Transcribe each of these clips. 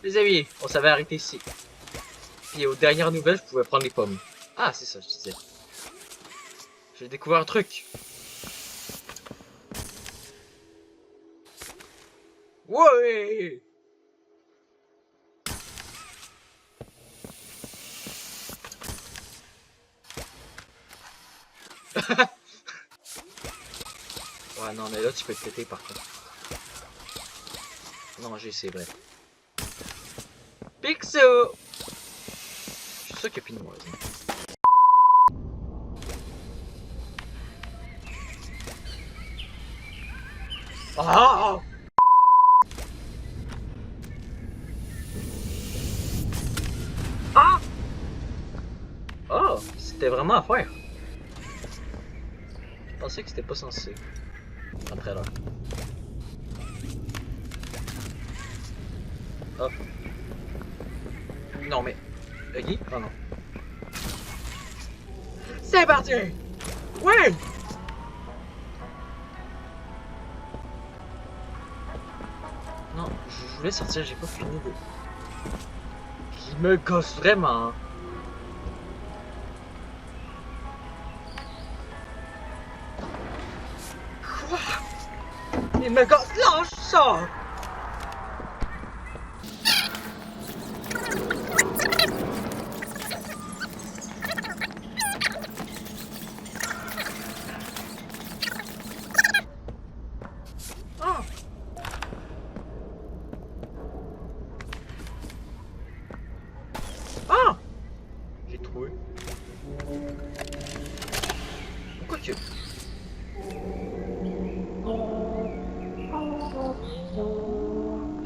Les amis, on s'avait arrêté ici. Puis aux dernières nouvelles, je pouvais prendre les pommes. Ah, c'est ça, je disais. J'ai découvert un truc. Ouais! Ouais, non, mais là, tu peux te péter par contre. Non, c'est vrai. Pixo! Je suis sûr qu'il n'y a plus de moise. Ah! Ah! Oh! C'était vraiment à faire. Je pensais que c'était pas censé. Après l'heure. Hop. Non mais... Guy? Oh non. C'est parti! Ouais! Non, je voulais sortir, j'ai pas fini de... Il me gosse vraiment. Quoi? Il me gosse, lâche ça! Ah! Ah! J'ai trouvé. Pourquoi que...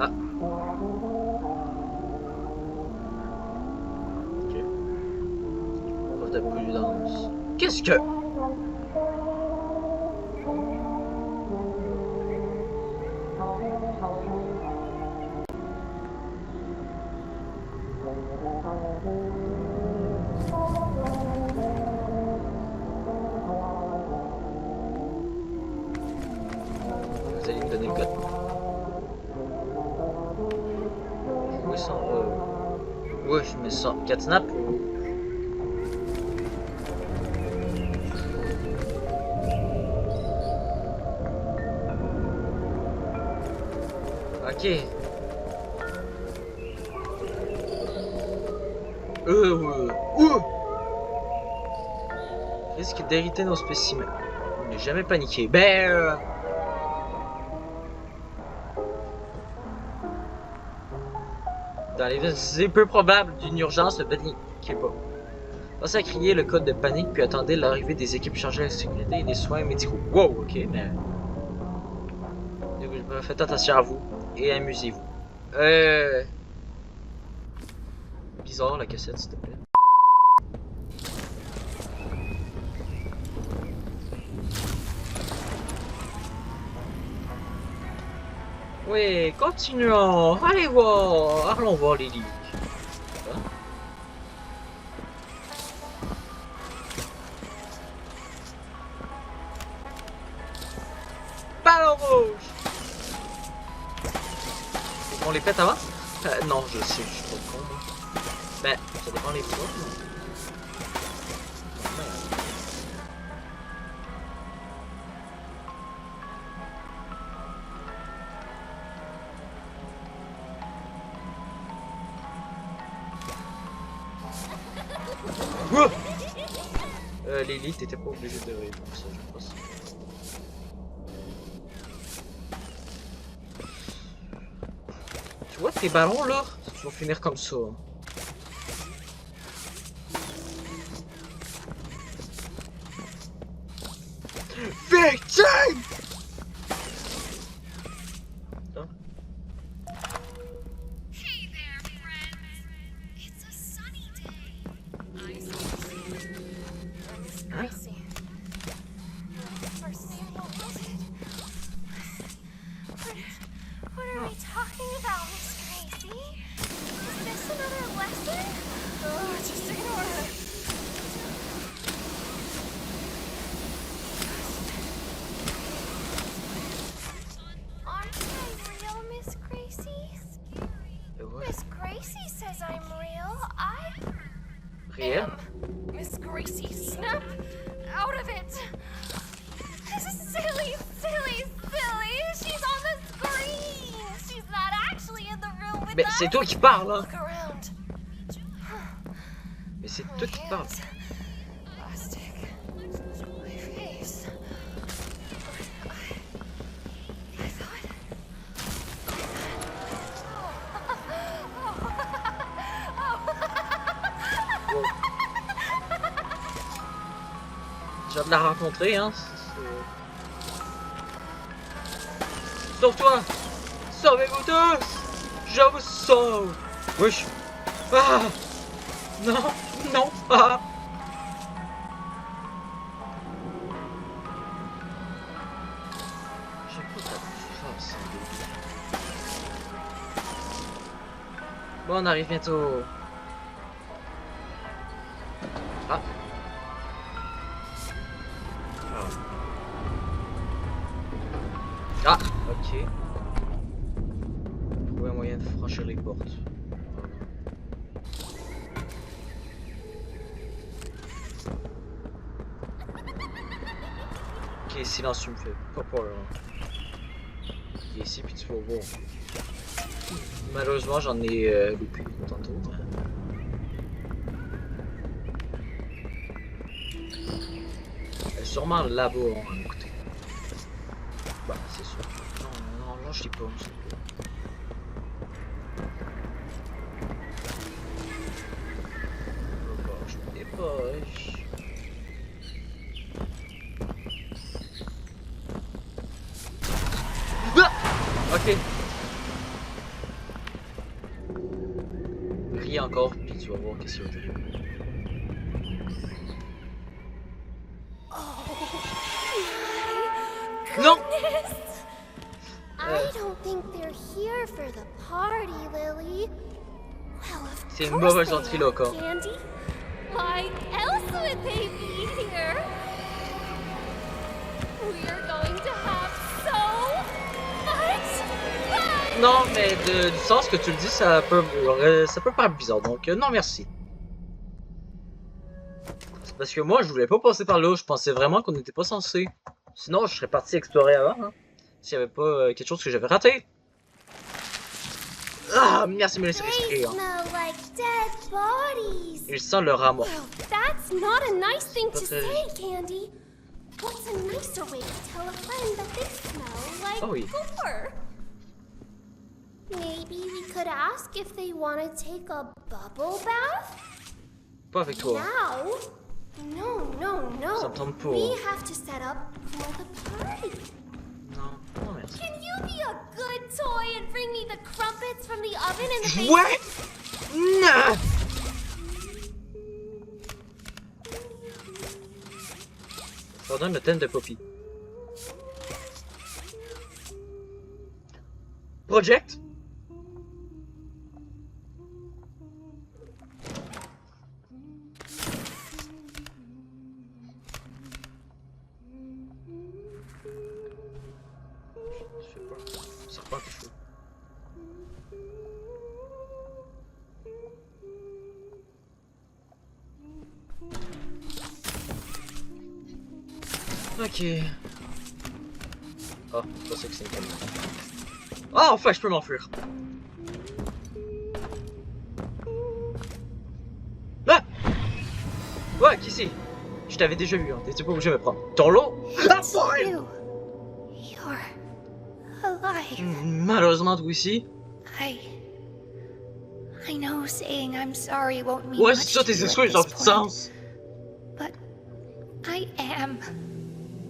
Ah. Ok. Preuve de prudence. Qu'est-ce que... Vous allez me donner le code. Oui, sans... Oui, mais sans... Catnap ou... Ok. Risque d'hériter nos spécimens. Ne jamais paniquer. Ben... Dans les peu probable d'une urgence, ne paniquez pas. Pensez à crier le code de panique, puis attendez l'arrivée des équipes chargées de la sécurité et des soins médicaux. Wow, ok, mais... Faites attention à vous, et amusez-vous. Bizarre la cassette, s'il te plaît. Oui, continuons. Allez voir. Allons voir les livres. Ballon rouge. On les pète avant? Non, je sais, je suis trop con. Ben, ça dépend les fois. Lily, t'étais pas obligé de rire pour ça, je pense. Tu vois tes ballons là? Tu vas finir comme ça. Victime! Hein? What are we talking about, Miss Gracie? Is this another lesson? Oh, just ignore her. Aren't I real, Miss Gracie? Et ouais. Miss Gracie? Et elle? Miss Gracie, snap out of it. Silly, silly, silly. She's on the screen. She's not actually in the room with Mais us. c'est toi qui parles, hein. Look around. Mais c'est toi qui parles. Plastic. My face. I thought. Wow. Je viens de la rencontrer, hein. Sauve-toi! Sauvez-vous tous! Je vous sauve! Wesh! Ah! Non! Non! Ah! J'ai pas ta phrase, hein, baby. Bon, on arrive bientôt. Ah! Ah! Ok. Trouver un moyen de franchir les portes. Ok, silence, tu me fais pas peur. Viens ici puis tu vas voir. Malheureusement, j'en ai loupé tantôt. Elle est sûrement là-bas, on va écouter. Bah, c'est sûr. Non, non, lâche les pommes, s'il te plaît. Je me dépêche. Ah! Ok. Ris encore, puis tu vas voir qu'est-ce qu'il y a au début. Non! I don't think they're here for the party, Lily. Well, of C'est une course mauvaise they ventriloque, are, Candy. Why else would they be here? We're going to have so much fun. Non, mais du sens que tu le dis, ça peut paraître bizarre. Donc, non, merci. C'est parce que moi, je voulais pas passer par là. Je pensais vraiment qu'on n'était pas censé. Sinon, je serais parti explorer avant. Hein, s'il n'y avait pas quelque chose que j'avais raté. Ah, merci de me laisser They respirer. Hein. smell like dead bodies. Il sent le rat mort. Well, that's not a nice thing to But, say, Candy. What's a nicer way to tell a friend that they smell like Oh, oui. gore? Maybe we could ask if they want to take a bubble bath? Pas avec toi. Now? No, no, no. Ça me tente pas. We have to set up for the party. Non, non, merci. Can you be a good toy and bring me the crumpets from the oven in the basement? Ouais! Non! Je leur donne le thème de Poppy. Project? Je sais pas. Serpent tes cheveux. Ok. Ah, c'est pas ça que c'est une caméra. Ah, enfin, je peux m'enfuir. Ah! Ouais, qui c'est? Je t'avais déjà vu, hein. T'étais pas obligé de me prendre. Ton lot? Ah, boy! You. You're alive. Malheureusement, toi aussi. I know saying I'm sorry won't mean Ouais, much c'est ça, to tes you at excuses ont this plus de point, sens. but I am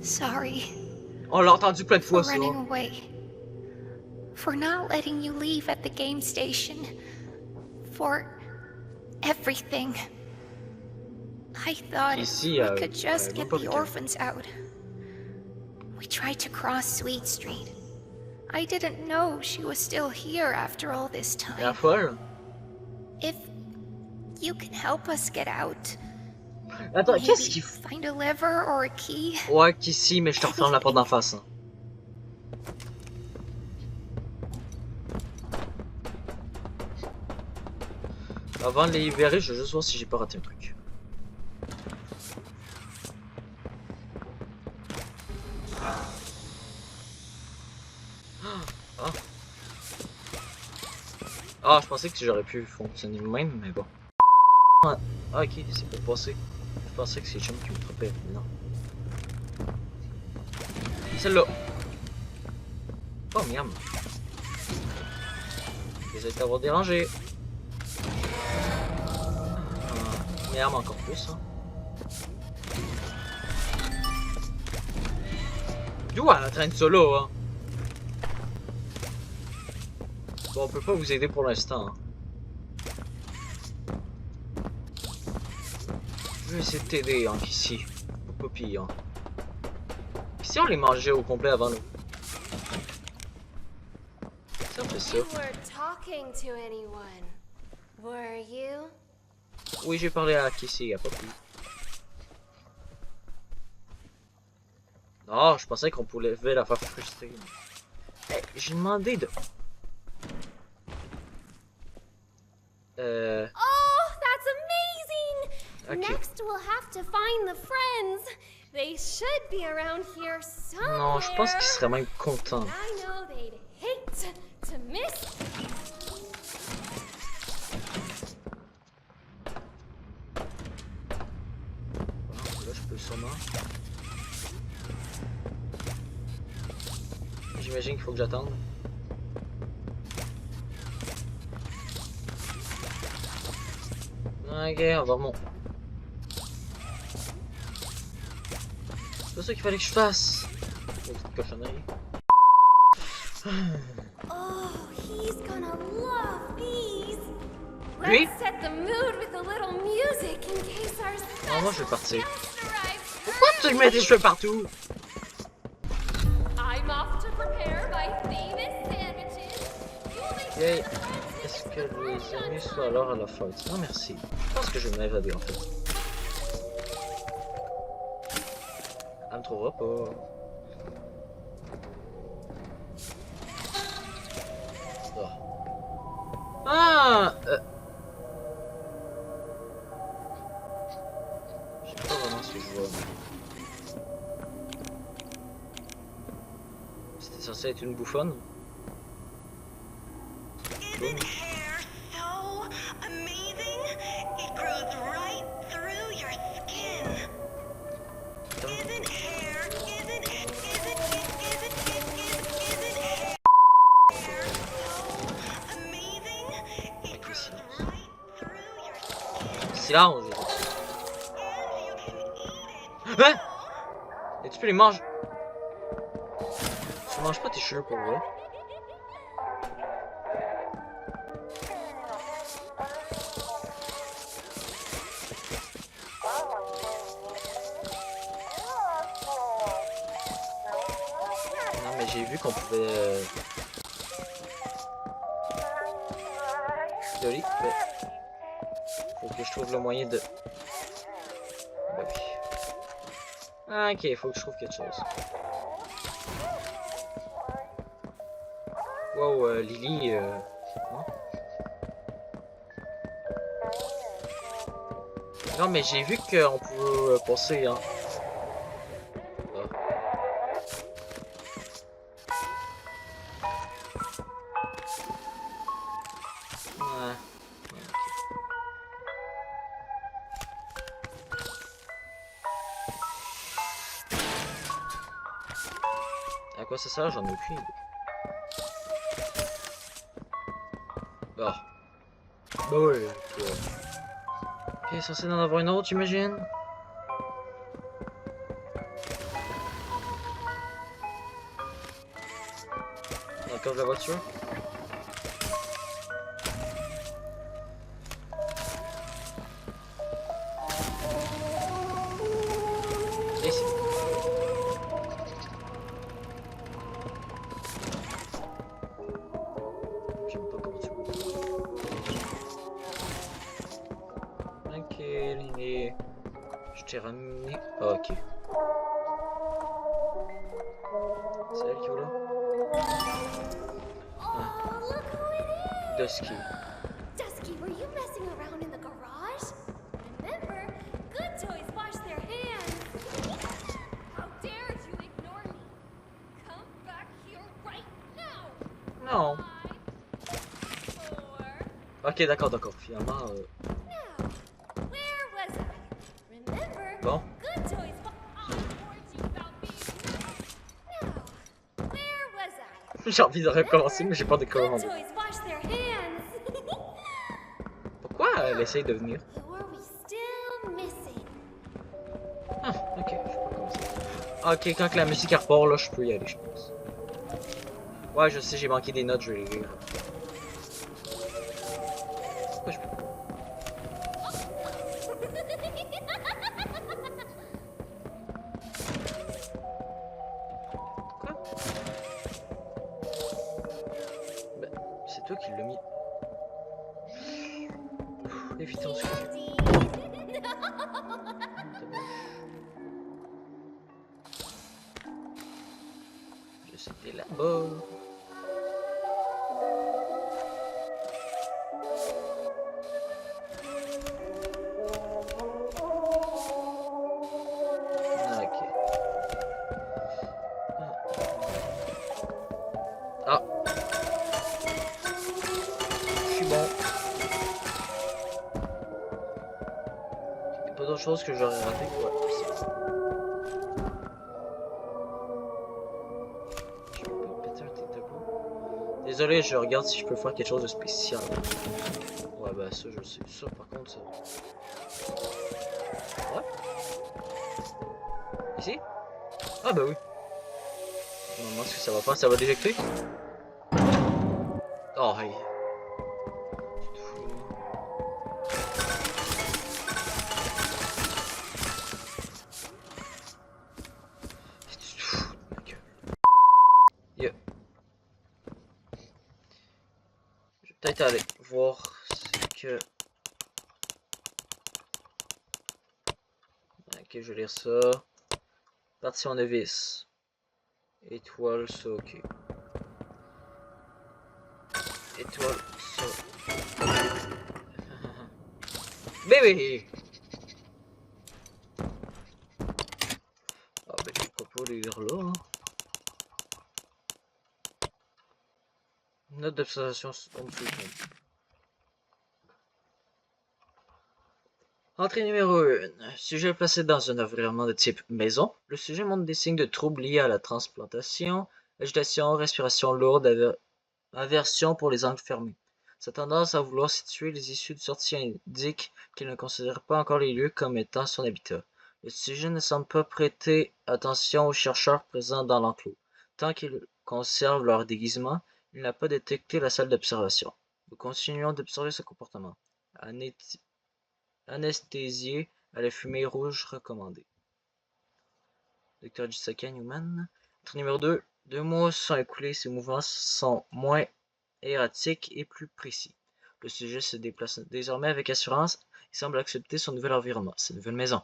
sorry On l'a entendu plein de fois, for ça. running away, for not letting you leave at the game station, for everything. I thought Ici, we could just même get pas the vu. orphans out. We tried to cross Sweet Street. I didn't know she was still here after all this La time. folle. If you can help us get out, Attends, maybe qu'est-ce qu'il faut? find a lever or a key. Ouais, qu'ici, mais je te referme la porte d'en face. Hein. Avant de les libérer, je veux juste voir si j'ai pas raté un truc. Ah. Ah, je pensais que j'aurais pu fonctionner même, mais bon. Ah, ok, c'est pour passer. Je pensais que c'est Chum qui me frappait, mais non. Celle-là. Oh, miam. Désolé de t'avoir dérangé. Miam encore plus, hein. D'où elle traîne ça là, hein? Bon, on peut pas vous aider pour l'instant, hein. Je vais essayer de t'aider, hein, ici. Pas pire, hein. Pis si on les mangeait au complet avant nous? Si on fait ça. You were talking to anyone, were you? Oui, j'ai parlé à Kissy, y'a pas plus. Non, je pensais qu'on pouvait la faire frustrer. Hey, j'ai demandé de... Oh, that's amazing! Ok. Next, we'll have to find the friends. They should be around here somewhere. Non, je pense qu'il serait même content. I know they'd hate to miss. Bon, là, je peux sûrement. J'imagine qu'il faut que j'attende. Ok, on va remonter. C'est pas ça qu'il fallait que je fasse. Une petite cochonnerie. Oh, he's gonna love these. Lui? Let's set the mood with a little music in case our Non, moi je vais partir. guest arrives. Pourquoi tu mets des cheveux partout? I'm off to prepare my famous sandwiches. You'll make Yay. sure the Est-ce friends que get les right amis on sont alors à la fête? Non, merci. Je pense que je vais m'évader en fait. Elle me trouvera pas. Oh. Ah! Je sais pas vraiment ce que je vois. C'était censé être une bouffonne? Isn't hair so amazing? It grows right through your skin. Isn't hair, isn't hair so amazing? It grows right through your skin. Silence! And you can eat it. Hein? Et tu peux les manger? Tu manges pas tes cheveux pour vrai? Non mais j'ai vu qu'on pouvait... Joli, mais... Faut que je trouve le moyen de... Ben oui. Ah, ok, faut que je trouve quelque chose. Wow, Lily, non? Non, mais j'ai vu qu'on pouvait passer, hein. Ah. Ouais. À quoi ça sert? J'en ai aucune idée. Ah. Bah ouais. Ok, censé d'en avoir une autre, j'imagine. Dans le coffre de la voiture. Et ici. J'aime pas comment tu bouges. Ok, Lily. Je t'ai ramené. Ah, ok. C'est elle qui est là? Oh, look who it is! Dusky. Dusky, were you messing around in the garage? Remember, good toys wash their hands. How dare you ignore me? Come back here right now! Non. 4. Ok, d'accord. Finalement, Now, where was I? Remember? bon. Good toys. I warned you about being now, where was I? J'ai envie de recommencer, mais j'ai pas de Good commande. toys wash their hands. Pourquoi elle essaye de venir? Who are we still missing? Ah, ok, je sais pas comment ça. Ok, quand que la musique repart, là, je peux y aller, je pense. Ouais, je sais, j'ai manqué des notes, je vais les lire. Pourquoi je peux pas? Quoi? Ben, c'est toi qui l'as mis. Évitons ce que je sais que t'es là-bas. Ok. Ah. Je suis bon. Y'a pas d'autre chose que j'aurais raté. Ouais, c'est ça. Je peux pas péter un tic-tac. Désolé, je regarde si je peux faire quelque chose de spécial. Ouais, bah ça, je sais. Ça, par contre, ça. Ouais. Ici? Ah, bah oui. Je me demande ce que ça va faire. Ça va déjecter? Oh, hey. Tu te fous de moi. Tu te fous de ma gueule. Yeah. Je vais peut-être aller voir ce que... Ok, je vais lire ça. Partition novice. Étoile, ça, ok. Étoile, ça. Bébé! Ah ben, je peux pas les lire là, hein. Note d'observation en dessous. Entrée numéro 1. Sujet placé dans un environnement de type maison. Le sujet montre des signes de troubles liés à la transplantation, agitation, respiration lourde, aversion pour les angles fermés. Sa tendance à vouloir situer les issues de sortie indique qu'il ne considère pas encore les lieux comme étant son habitat. Le sujet ne semble pas prêter attention aux chercheurs présents dans l'enclos. Tant qu'ils conservent leur déguisement, il n'a pas détecté la salle d'observation. Nous continuons d'observer ce comportement. Anesthésié à la fumée rouge recommandée. Docteur Jessica Newman. Entrée numéro 2. 2 mois sont écoulés, ses mouvements sont moins erratiques et plus précis. Le sujet se déplace désormais avec assurance et semble accepter son nouvel environnement, sa nouvelle maison.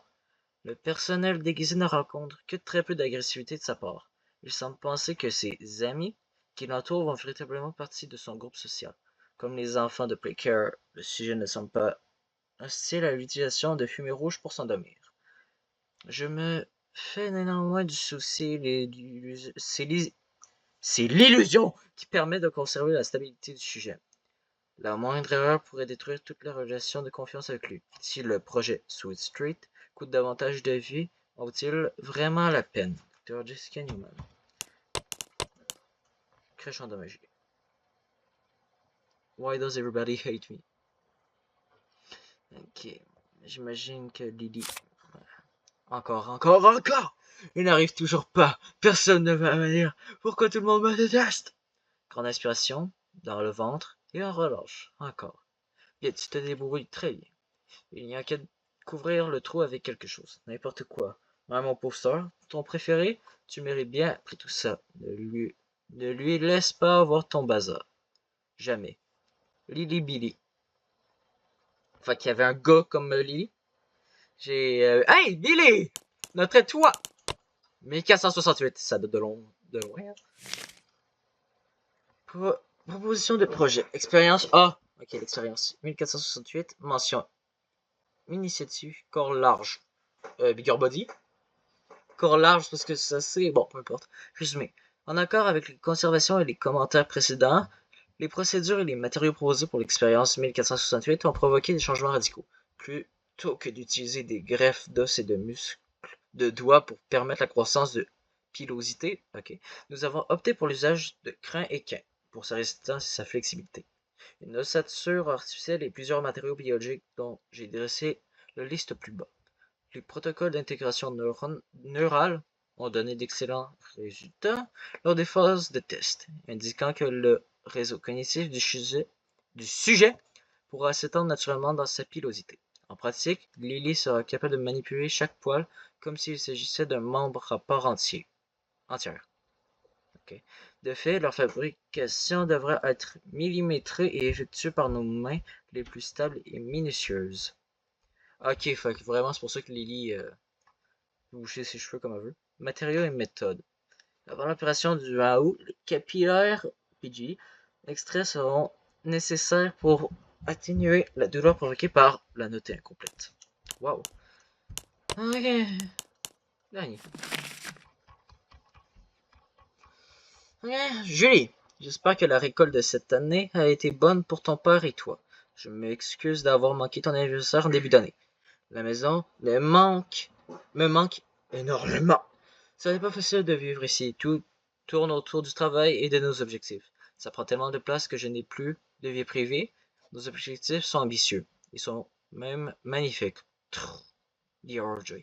Le personnel déguisé ne rencontre que très peu d'agressivité de sa part. Il semble penser que ses amis qui l'entourent font véritablement partie de son groupe social. Comme les enfants de Playcare, le sujet ne semble pas hostile à l'utilisation de fumée rouge pour s'endormir. Je me fais néanmoins du souci, c'est l'illusion qui permet de conserver la stabilité du sujet. La moindre erreur pourrait détruire toute la relation de confiance avec lui. Si le projet Sweet Street coûte davantage de vie, vaut-il vraiment la peine? Dr. Jessica Newman. Crèche endommagée. Why does everybody hate me? Ok, j'imagine que Lily... Encore! Il n'arrive toujours pas! Personne ne va me dire pourquoi tout le monde me déteste! Grande inspiration, dans le ventre, et un relâche. Encore. Bien, tu te débrouilles très bien. Il n'y a qu'à couvrir le trou avec quelque chose. N'importe quoi. Même mon poster, ton préféré, tu mérites bien après tout ça. Ne lui laisse pas avoir ton bazar. Jamais. Lily Billy. Enfin, qu'il y avait un gars comme Lily. Hey, Lily! Notre toi! 1468, ça date de loin. Proposition de projet. Expérience A. Ok, l'expérience. 1468. Mention. Initiative. Corps large. Bigger body. Corps large parce que ça c'est. Bon, peu importe. Résumé. En accord avec les conservations et les commentaires précédents, les procédures et les matériaux proposés pour l'expérience 1468 ont provoqué des changements radicaux. Plutôt que d'utiliser des greffes d'os et de muscles de doigts pour permettre la croissance de pilosité, nous avons opté pour l'usage de crins équins pour sa résistance et sa flexibilité. Une ossature artificielle et plusieurs matériaux biologiques dont j'ai dressé la liste plus bas. Les protocoles d'intégration neurale ont donné d'excellents résultats lors des phases de test, indiquant que le réseau cognitif du sujet pourra s'étendre naturellement dans sa pilosité. En pratique, Lily sera capable de manipuler chaque poil comme s'il s'agissait d'un membre à part entière. De fait, leur fabrication devrait être millimétrée et effectuée par nos mains les plus stables et minutieuses. Ok, fait que vraiment c'est pour ça que Lily peut boucher ses cheveux comme elle veut. Matériaux et méthodes. Avant l'opération du Raoult, les capillaires PG extraits seront nécessaires pour atténuer la douleur provoquée par la notée incomplète. Wow. Ok. Dernier. Julie, j'espère que la récolte de cette année a été bonne pour ton père et toi. Je m'excuse d'avoir manqué ton anniversaire en début d'année. La maison me manque énormément. Ce n'est pas facile de vivre ici. Tout tourne autour du travail et de nos objectifs. Ça prend tellement de place que je n'ai plus de vie privée. Nos objectifs sont ambitieux. Ils sont même magnifiques. Dit RJ.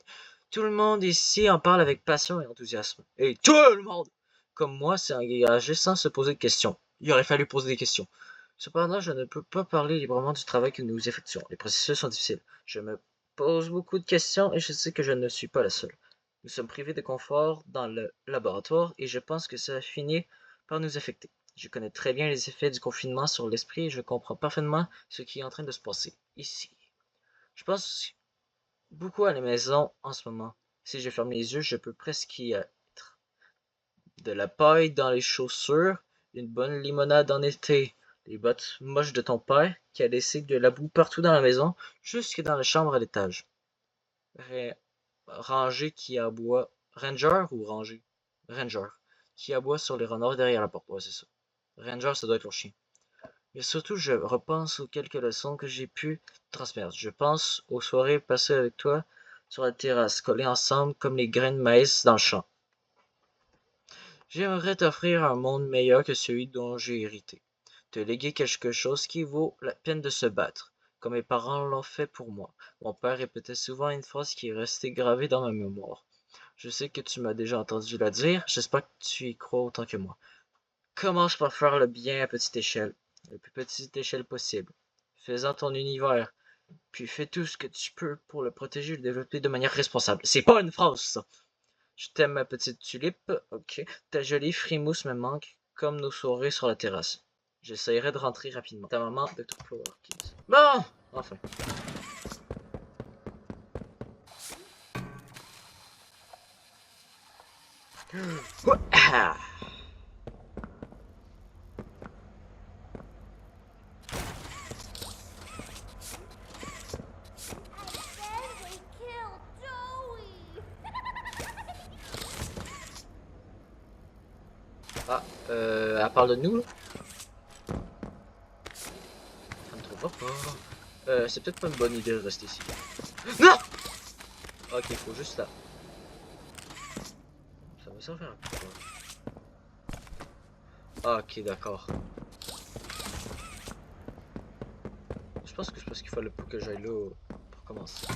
Tout le monde ici en parle avec passion et enthousiasme. Et tout le monde, comme moi, s'est engagé sans se poser de questions. Il aurait fallu poser des questions. Cependant, je ne peux pas parler librement du travail que nous effectuons. Les processus sont difficiles. Je me pose beaucoup de questions et je sais que je ne suis pas la seule. Nous sommes privés de confort dans le laboratoire et je pense que ça finit par nous affecter. Je connais très bien les effets du confinement sur l'esprit et je comprends parfaitement ce qui est en train de se passer ici. Je pense beaucoup à la maison en ce moment. Si je ferme les yeux, je peux presque y être. De la paille dans les chaussures, une bonne limonade en été, les bottes moches de ton père qui a laissé de la boue partout dans la maison, jusque dans la chambre à l'étage. Ranger qui aboie. Ranger ou Ranger? Ranger. Qui aboie sur les renards derrière la porte. Ouais, c'est ça. Ranger, ça doit être leur chien. Mais surtout, je repense aux quelques leçons que j'ai pu transmettre. Je pense aux soirées passées avec toi sur la terrasse, collées ensemble comme les graines de maïs dans le champ. J'aimerais t'offrir un monde meilleur que celui dont j'ai hérité. Te léguer quelque chose qui vaut la peine de se battre, comme mes parents l'ont fait pour moi. Mon père répétait souvent une phrase qui est restée gravée dans ma mémoire. Je sais que tu m'as déjà entendu la dire, j'espère que tu y crois autant que moi. Commence par faire le bien à petite échelle, la plus petite échelle possible. Fais-en ton univers, puis fais tout ce que tu peux pour le protéger et le développer de manière responsable. C'est pas une phrase, ça! Je t'aime, ma petite tulipe. Ok. Ta jolie frimousse me manque, comme nos soirées sur la terrasse. J'essaierai de rentrer rapidement. Ta maman, Dr. Flower Kids. Bon! Enfin. Ah. Ah, elle parle de nous, là? Ça me trouve pas. C'est peut-être pas une bonne idée de rester ici. Non! Ok, faut juste là. Ça va servir à quoi? Ah, ok, d'accord. Je pense que c'est parce qu'il fallait pas que j'aille là pour commencer.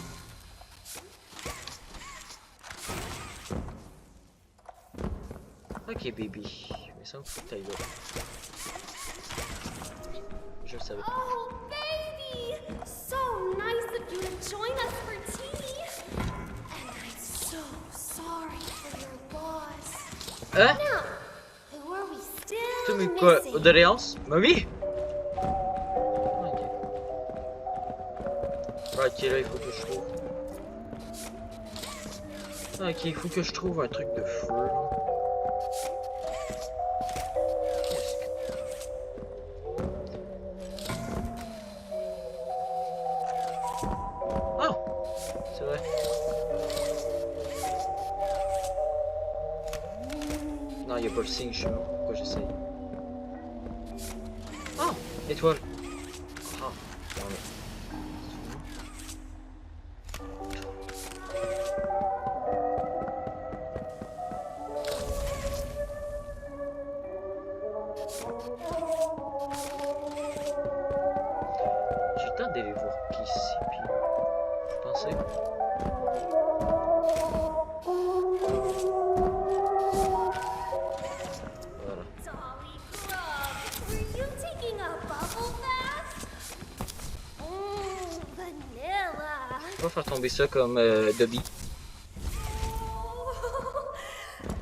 Ok, baby. Mais ça me fout que t'ailles là. Je le savais. Oh, baby! So nice of you to join us for tea. And I'm so sorry for your loss. Hein? Now, who are we Tu still mais quoi? missing? Condoléances? Mamie? Ok. Ok, là, il faut que je trouve. Ok, il faut que je trouve un truc de feu, là. Ah! C'est vrai. Non, il n'y a pas le signe, je sais pas pourquoi j'essaye. Ah! Étoile! Ah! Non mais... J'ai le temps d'aller voir qui c'est, puis... Je pensais... Voilà. Dolly Grub, were you taking a bubble bath? Vanilla. Je vais faire tomber ça comme Dobby. Oh,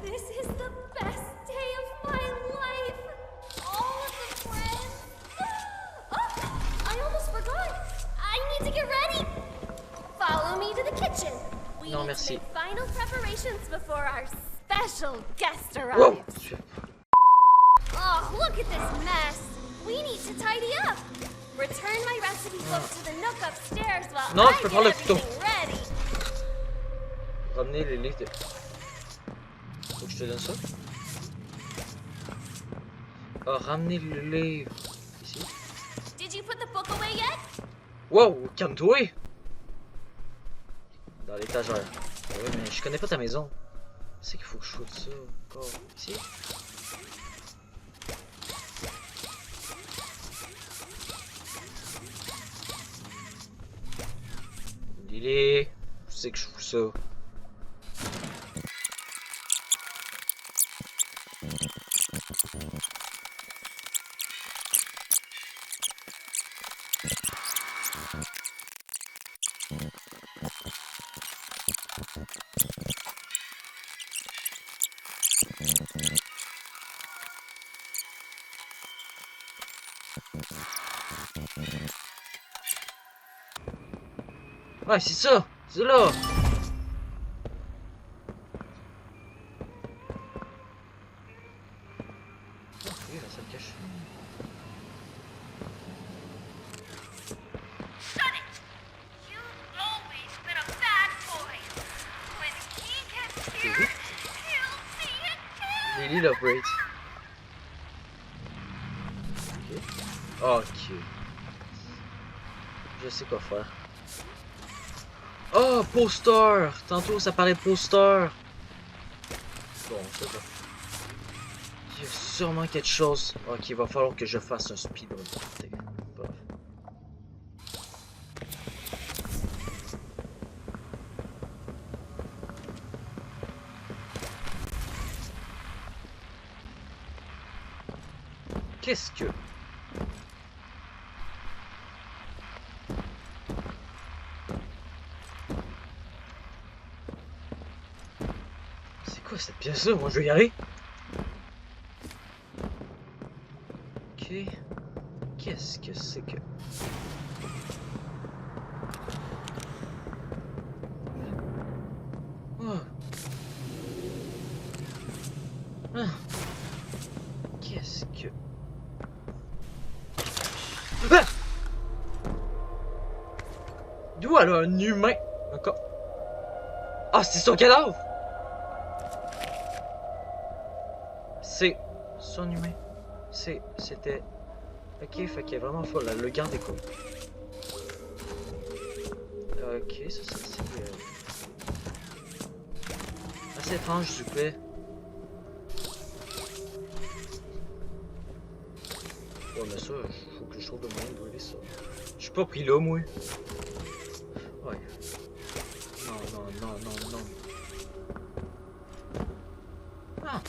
this is the best day of my life. All of the friends. Oh, I almost forgot. I need to get ready. Follow me to the kitchen. We Non, need merci. to make final preparations before our special guest arrives. Wow! Oh, look at this mess. We need to tidy up. Return my recipe book to the nook upstairs while Non, I je peux get prendre le couteau. everything ready. Ramener les livres de... Faut que je te donne ça? Ah, ramener le livre. Ici. Did you put the book away yet? Wow! Calme-toi! Dans l'étagère. Oui, mais je connais pas ta maison. C'est qu'il faut que je foute ça encore. Ici? Lily! Je sais que je fous ça. Ouais, c'est ça! C'est là! Oh, oui, la salle cache. Shut it! You've always been a bad boy. When he gets here, he'll see it too. Lily Love Braids. Ok. Ok. Je sais quoi faire. Oh, poster! Tantôt ça parlait de poster. Bon, ça va. Il y a sûrement quelque chose. Ok, il va falloir que je fasse un speedrun. Bref. Qu'est-ce que... C'est quoi cette pièce-là? Moi, je vais y aller. Ok. Qu'est-ce que c'est que... Oh. Ah. Qu'est-ce que... Ah! D'où elle a un humain? Encore. Ah, c'est son cadavre! C'est son humain. C'était... Ok, fait qu'il est vraiment folle. Le garde est cool. Ok, ça c'est... assez étrange, s'il vous plaît. Ouais, mais ça, faut que je trouve le moyen de brûler ça. Je suis pas pris là, moi. Ouais. Non, non, non, non, non. Ah!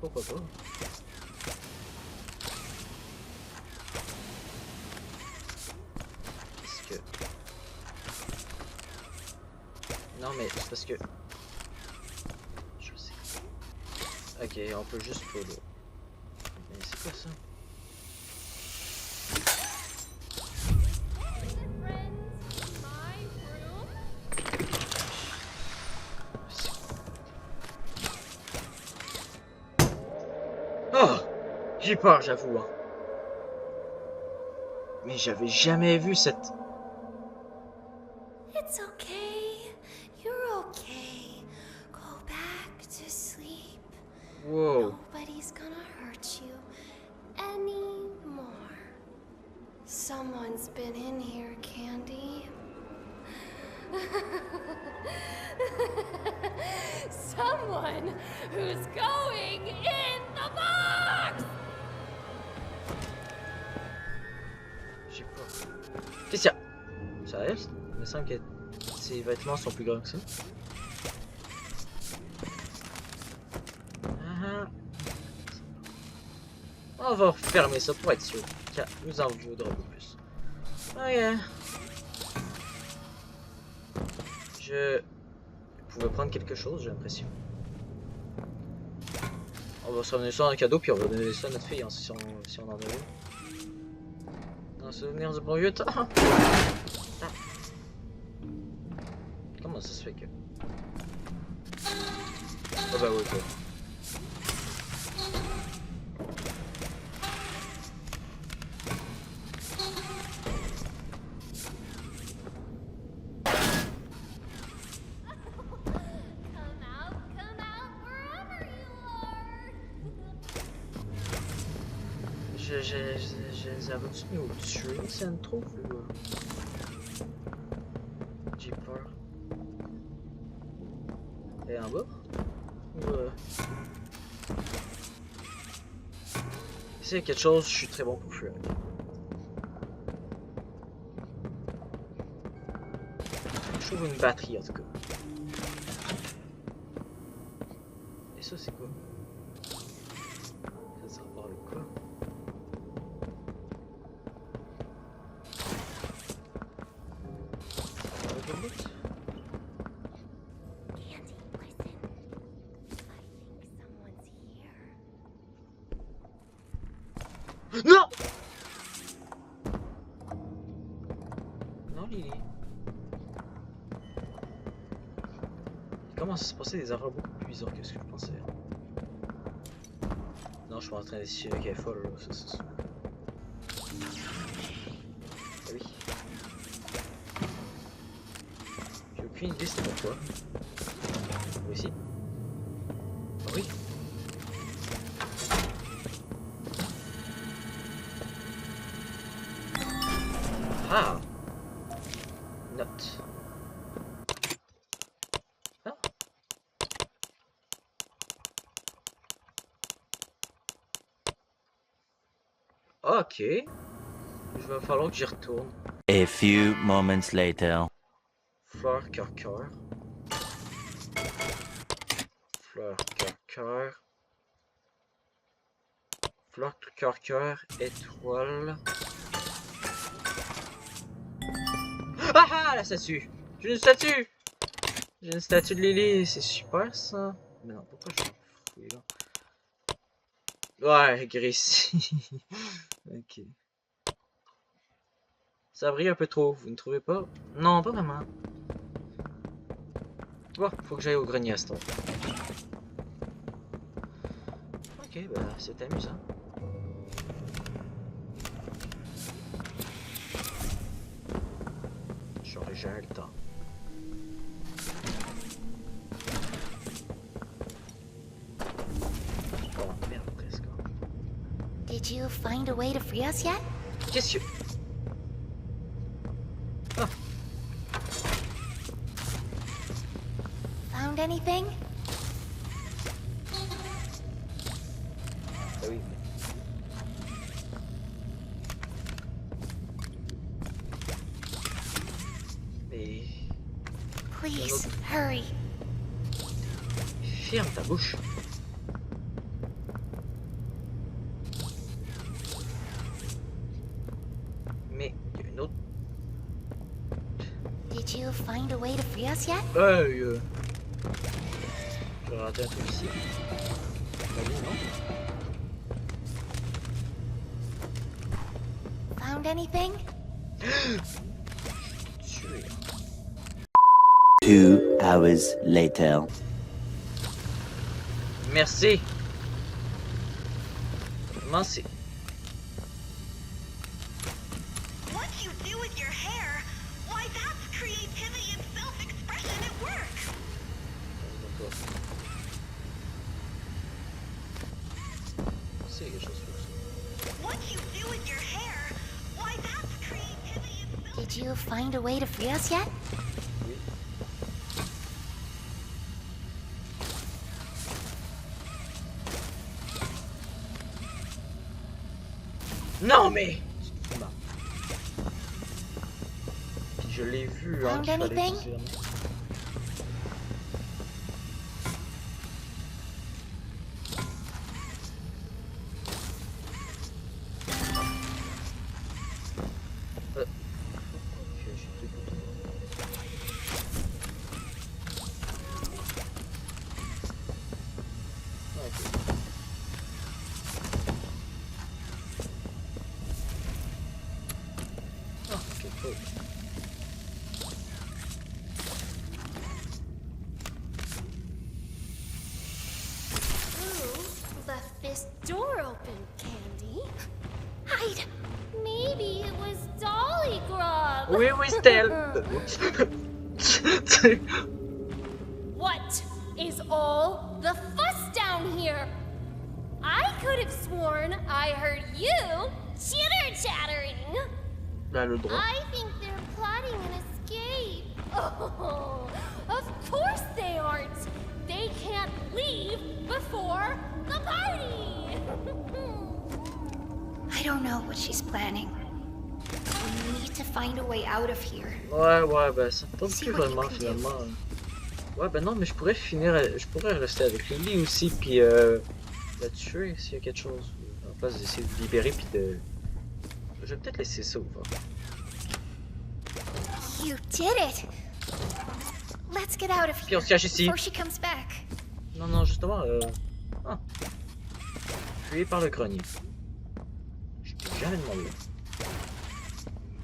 Pourquoi pas? Qu'est-ce que... Non, mais c'est parce que... Je sais. Ok, on peut juste pas là. Mais c'est quoi ça? Oh! J'ai peur, j'avoue. Hein. Mais j'avais jamais vu cette... It's okay. You're okay. Go back Nobody's gonna hurt you anymore. Someone's been in here, Candy. Someone who's going in the box! J'ai pas. Qu'est-ce qu'il y a? Sérieux? Il me semble que ses vêtements sont plus grands que ça. On va fermer ça pour être sûr qu'elle nous en voudra un peu plus. Ok. Je pouvais prendre quelque chose, j'ai l'impression. On va se ramener ça en cadeau, puis on va donner ça à notre fille hein, si on en a eu. Un souvenir du bon vieux temps. Ah. Comment ça se fait que... Ah bah oui, quoi. J'avais-tu mis au-dessus, ça me trouve ou... J'ai peur. Elle est en bas? Ou... S'il y a quelque chose, je suis très bon pour fuir. Je trouve une batterie en tout cas. Et ça c'est quoi? Ça sert par le quoi? Non! Non, Lily. Il commence à se passer des affaires beaucoup plus bizarres que ce que je pensais. Non, je suis en train d'essayer qu'elle est folle, là, ça c'est sûr. Ah oui. J'ai aucune idée c'était pourquoi. Vous ici? Ah oui. Ah! Note. Ah! Ok. Il va falloir que j'y retourne. A few moments later. Fleur, cœur, cœur. Fleur, cœur, cœur. Fleur, cœur, cœur, étoile. Ah ah, la statue! J'ai une statue! J'ai une statue de Lily, c'est super ça. Mais non, pourquoi je suis fouillé là? Ouais, gris. Ok. Ça brille un peu trop, vous ne trouvez pas? Non, pas vraiment. Bon, faut que j'aille au grenier à ce temps. Ok, bah c'est amusant. J'ai le temps. Oh merde, presque. Did you find a way to free us yet? Qu'est-ce que... Ah. Found anything? Ah oui. Mais... Please, hurry. Ferme ta bouche. Mais il y a une autre. Did you find a way to free us yet? Hey, j'ai raté un truc ici. Bah oui, non. Found anything? Tué. 2 hours later. Merci. Comment c'est... What you do with your hair, why that's creativity and self-expression at work. sais, quelque chose comme ça. What you do with your hair? Why, that's creativity itself. Did you find a way to free us yet? Oui. Non mais! Non. Puis je l'ai vu, hein, Found qu'il fallait anything? utiliser la main. Ok, j'ai plus de boutons. Ah, ok. Ah, ok, cool. Who left this door open, Candy? Hide! Maybe it was Dolly Grub. Oui, oui, c'était elle. What is all the fuss down here? I could have sworn I heard you chitter-chattering. Ben, le droit. I think they're plotting an escape. Oh, of course they aren't. They can't leave before the party. I don't know what she's planning. We need to find a way out of here. Ouais, ouais, ben ça me tente See plus what you vraiment can do. finalement. Ouais, ben non, mais je pourrais je pourrais rester avec Lily aussi, puis la tuer s'il y a quelque chose. En place d'essayer de libérer, puis de. Je vais peut-être laisser ça ouvert. You did it! Let's get out of Puis on here se cache ici. before she comes back. Non, non, justement, Ah. Tué par le grenier. Je t'ai jamais demandé.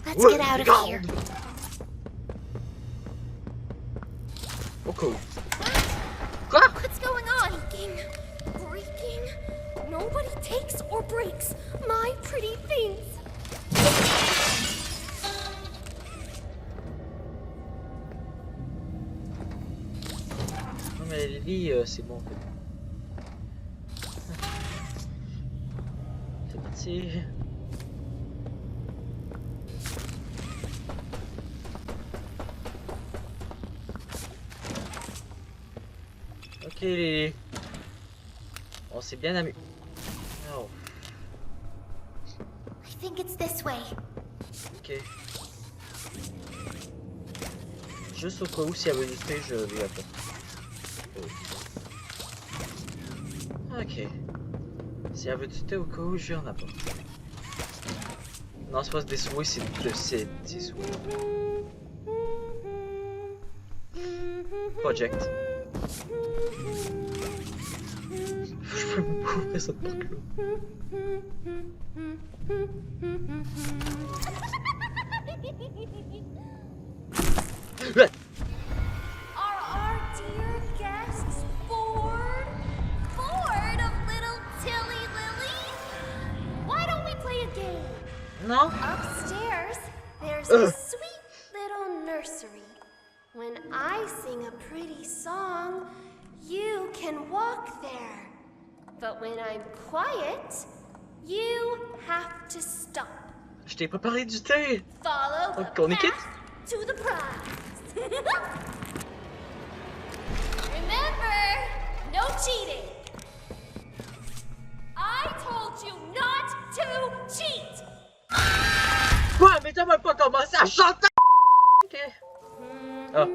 Let's get out of here. Au cas où. What's going on? Breaking? Nobody takes or breaks my pretty things. Non, mais Lily, c'est bon en fait. C'est parti. Ok Lily. On s'est bien amusé. Oh, I think it's this way. ok. Juste au cas où si elle veut lutter, je lui apporte. Ok. Si elle veut lutter au cas où, je lui en apporte. Non, c'est pas des souhaits, c'est des souhaits. Project. Je peux même pas ouvrir cette porte-là. Are our dear guests bored? Bored of little Tilly Lily? Why don't we play a game? Non? Upstairs, there's a sweet little nursery. When I sing a pretty song, you can walk there. But when I'm quiet, you have to stop. Je t'ai pas parlé du thé! Follow the Donc, on est quitte? path to the prize. Remember, no cheating. I told you not to cheat. Quoi? Mais t'as même pas commencé à chanter! Ok. Ah.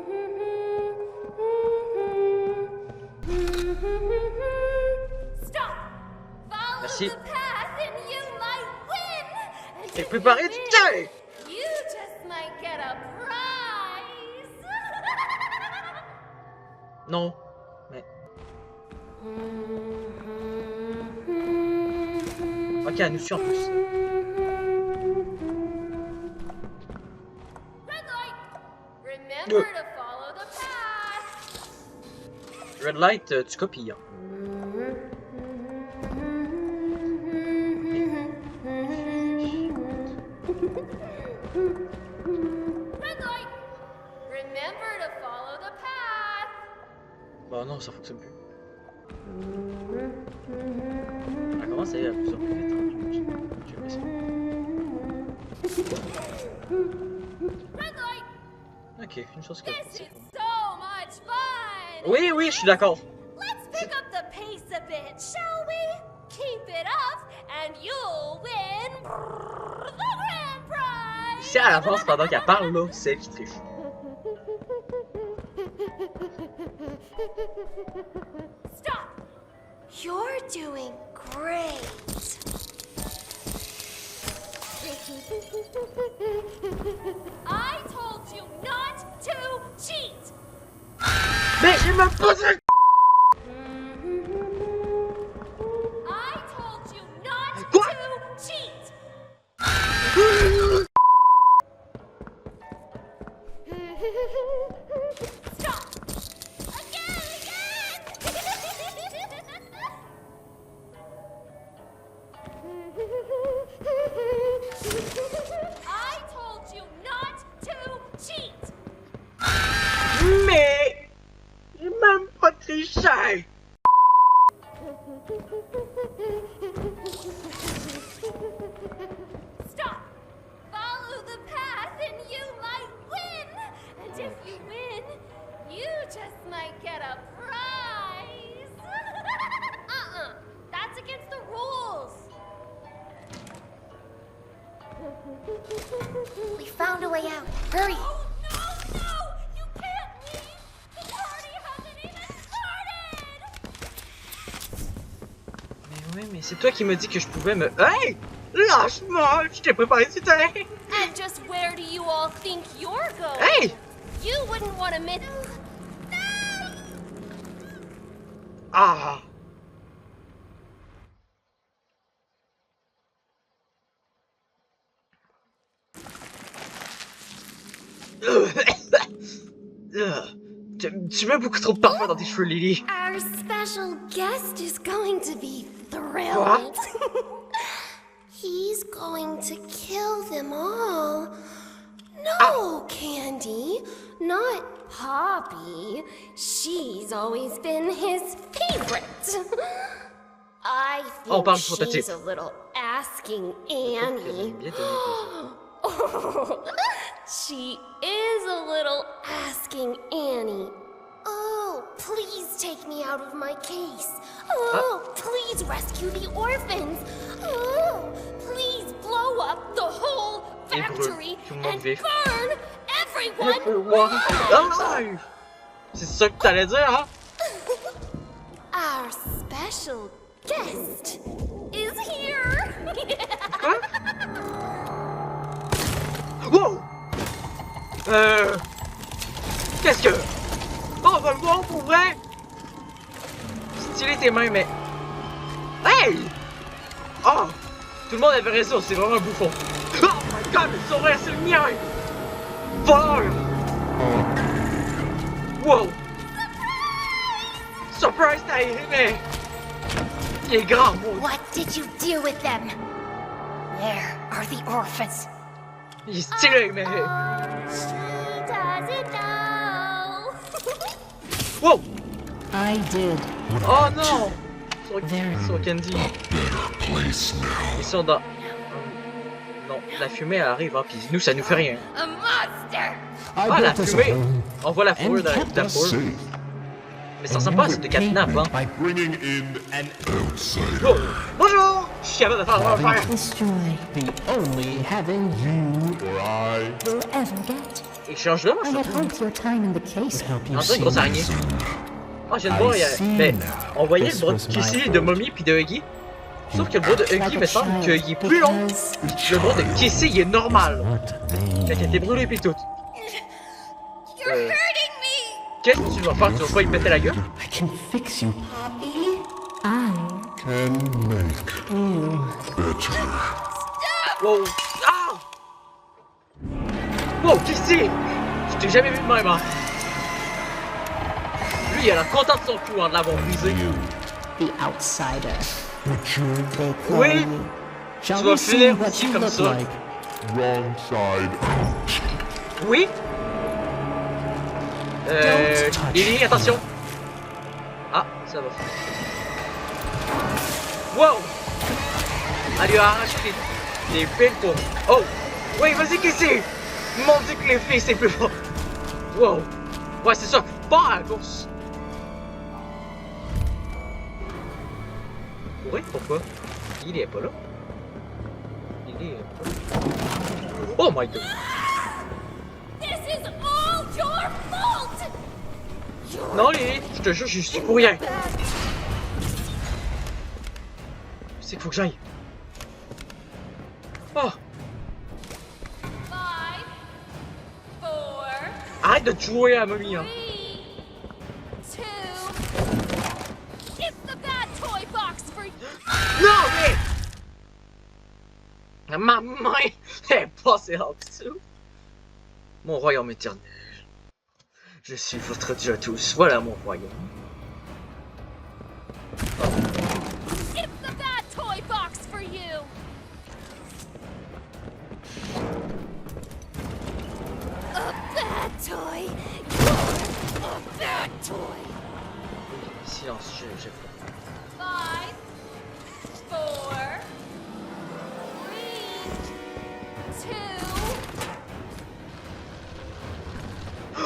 Stop. Follow Merci. the path and you might win. Je t'ai préparé du thé! You just might get a prize. Non. Mais. Ok, elle nous suit en plus. Red light. Remember to follow the path. Red light, tu copies. Hein. Red light. Remember to follow the path. Bah non, ça fonctionne plus. Elle commence à aller à plus en plus vite. J'ai l'impression. Red light! Ok, une chose que. This is so much fun! Oui, oui, je suis d'accord. Let's pick up the pace a bit, shall we? Keep it up, and you'll win the grand prize! Si elle avance pendant qu'elle parle, là, c'est elle qui triche. Stop! You're doing great. I told you not to cheat! Mais j'ai même pas dit. I told you not Quoi? to cheat! Stop! Again! I told you not to cheat! Mais j'ai même pas triché. Stop! Follow the path and you might win! And if you win, you just might get a prize! That's against the rules! We found a way out. Hurry! Oh no, no! You can't leave! The party hasn't even started! Mais oui, mais c'est toi qui me dis que je pouvais me. Hey! Lâche-moi! Je t'ai préparé du terrain! And just where do you all think you're going? Hey! You wouldn't want to miss. Ah! Tu mets beaucoup trop de parfum dans tes cheveux, Lily. Our special guest is going to be thrilled. He's going to kill them all. No, Candy, not Poppy. She's always been his favorite. I On think parle sur ta she's type. a little asking Annie. Bien donné, Oh, she is a little asking Annie. Oh, please take me out of my case. Oh, please rescue the orphans. Oh, please blow up the whole Et brûle factory tout le monde and vif. burn everyone. Everyone alive! C'est ça que t'allais dire, hein? Our special guest is here. Quoi? Wow! Qu'est-ce que... Oh, on va le voir pour vrai! Stylé tes mains, mais... Hey! Oh! Tout le monde avait raison, c'est vraiment un bouffon. Oh my god, mais son vrai, c'est le mien! Vol! Wow! Surprise time, mais... Il est grand, mon... What did you do with them? Where are the orphans? Il est stylé, mais... She doesn't know. Wow! I did. Oh non! There. Sur Candy. Ils sont dans... Non, la fumée elle arrive, hein, pis nous ça nous fait rien. A monster. Ah, la fumée! On voit la fourrure de la foule. Mais ça ressemble pas à celle de Catnap, hein. By Bringing in an outsider. Oh, bonjour! Je suis capable de faire un having faire. this joy, the only heaven you Or I will ever get. Échange là, moi, I je had trouve. hoped your time in the case help you En vrai, see une grosse araignée. Ah, je viens de voir, il y a... Ben, on voyait le bras de Kissy, de Mommy, puis de Huggy. Sauf que le bras de Huggy, me semble qu'il est plus long. Le bras de Kissy, il est normal. Fait qu'elle était brûlée pis tout. You're hurting me. Qu'est-ce que tu vas faire? Tu vas pas y péter la gueule? I can fix you. Poppy. I can make you. better. Wow! Ah! Wow, Kissy! Je t'ai jamais vu de même, hein? Lui, il a l'air content de son coup, hein, de l'avoir brisé. The outsider. Butcher. They call Oui. you. Shall Tu vas we see finir what aussi you comme look ça. like? Wrong side out. Oui? Don't touch Lily, attention! Ah, ça va. Wow! Elle lui a arraché les fils pour... Oh! Oui, vas-y, Casey! Mon Dieu que les filles, c'est plus fort! Wow! Ouais, c'est ça! Pas à la course! Oui, pourquoi? Il est pas là. Il est pas là. Oh my god! This is all your fault! Non, Lily, je te jure, je suis pour rien. C'est qu'il faut que j'aille. Oh! 5, 4, Arrête de te jouer à mamie, hein. 3, 2. It's the bad toy box for you. Non, mais... Ma main est passée en dessous. Mon royaume éternel. Je suis votre dieu à tous. Voilà mon royaume. It's the bad toy box for you. A bad toy. You're a bad toy. Silence, j'ai peur. 5, 4, 3, 2.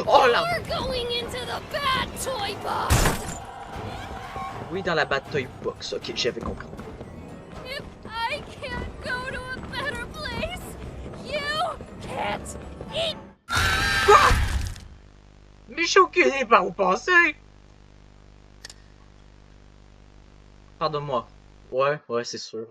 Oh là! You're going into the bad toy box. Oui, dans la bataille box. Ok, j'avais compris. If I can't go to a better place, you can't eat. Quoi? Mais je suis aucune par où penser. Pardonne-moi. Ouais, c'est sûr.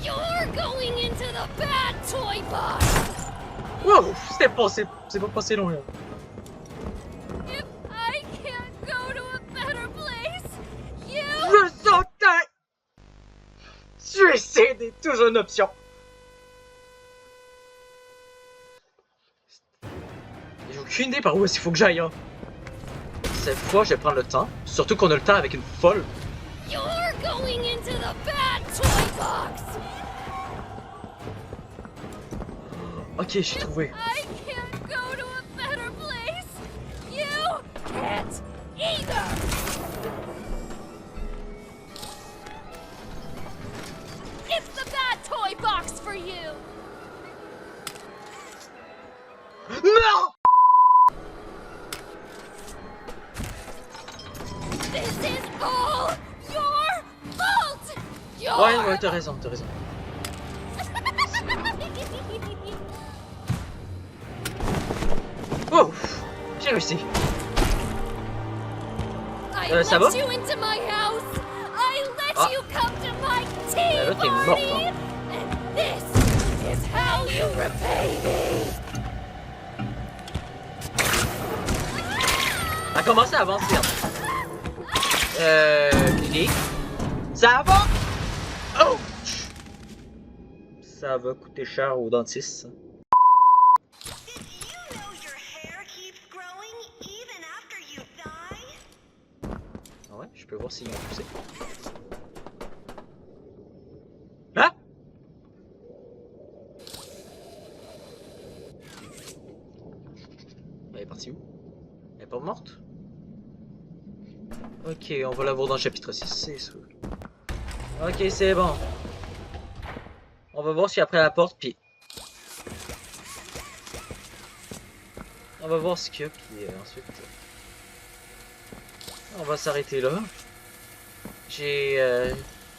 You're going into the bad toy box. Wow, c'est pas passé loin. If I can't go to a better place, you. Je sentais. Suicide est toujours une option. J'ai aucune idée par où est-ce qu'il faut que j'aille. Hein. Cette fois, je vais prendre le temps. Surtout qu'on a le temps avec une folle. You're going into the bad toy box. Ok, j'ai trouvé. I can't go to a better place. You can't either. It's the bad toy box for you. Non! This is all your fault. Your Ouais, t'as raison. Oh, j'ai réussi. I ça let va? you into my house. I let Ah. you come to my tea là, t'es morte, party. hein. And this is how you repay me. Elle a commencé à avancer. Lily. Ça va? Oh! Ça va coûter cher au dentiste. Ça. Did you know your hair keeps growing even after you die? Ah ouais, je peux voir s'ils ont poussé. Hein? Elle est partie où? Elle est pas morte? Ok, on va la voir dans le chapitre 6, c'est sûr. Ok, c'est bon. On va voir si après la porte, puis... On va voir ce qu'il y a, puis ensuite... On va s'arrêter là.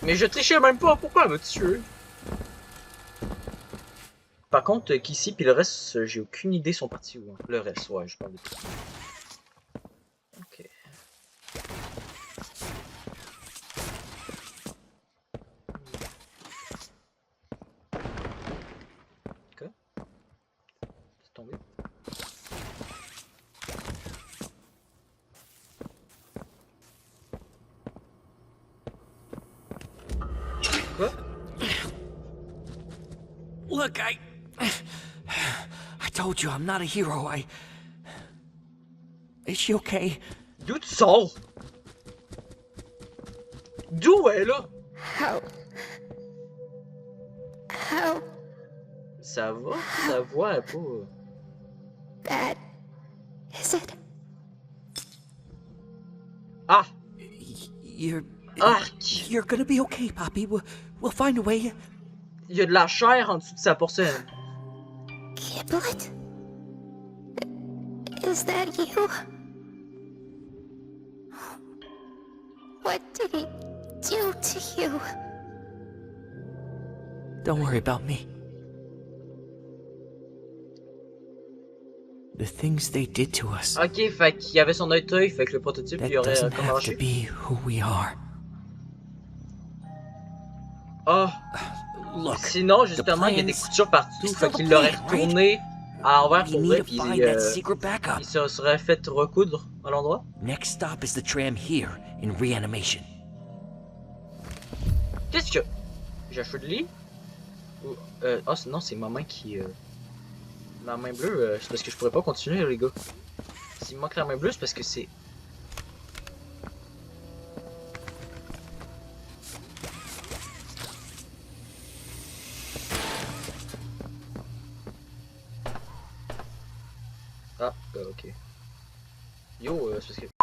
Mais je trichais même pas, pourquoi elle m'a tué? Par contre, qu'ici, puis le reste, j'ai aucune idée sont partis où. Hein. Le reste, ouais, je parle de tout. Ok. Quoi? C'est tombé? Quoi? Look, I told you I'm not a hero. Is she okay? D'où tu sors? D'où elle est là? How? How Ça va? Sa voix est pas... bad is it? Ah! You're Arc! you're gonna be okay, Poppy. We'll find a way. Il y a de la chair en dessous de sa porcelaine. Giblet? Is that you? What did he do to you? Don't worry about me. The things they did to us. Ok, fait qu'il y avait son œil, fait que le prototype That lui aurait doesn't comme have to arraché. be who we are. Ah! Look, Sinon, justement, il y a des plans- coutures partout, Still fait the qu'il l'aurait plan, retourné à l'envers we pour need vrai, to puis find that secret backup. il se serait fait recoudre à l'endroit. Next stop is the tram here in reanimation. Qu'est-ce que... J'ai un cheveu de lit? Ou... Ah, non, c'est ma main qui... Ma main bleue, c'est parce que je pourrais pas continuer, les gars. S'il me manque la main bleue, c'est parce que c'est... Ah, ok. Yo, c'est parce que...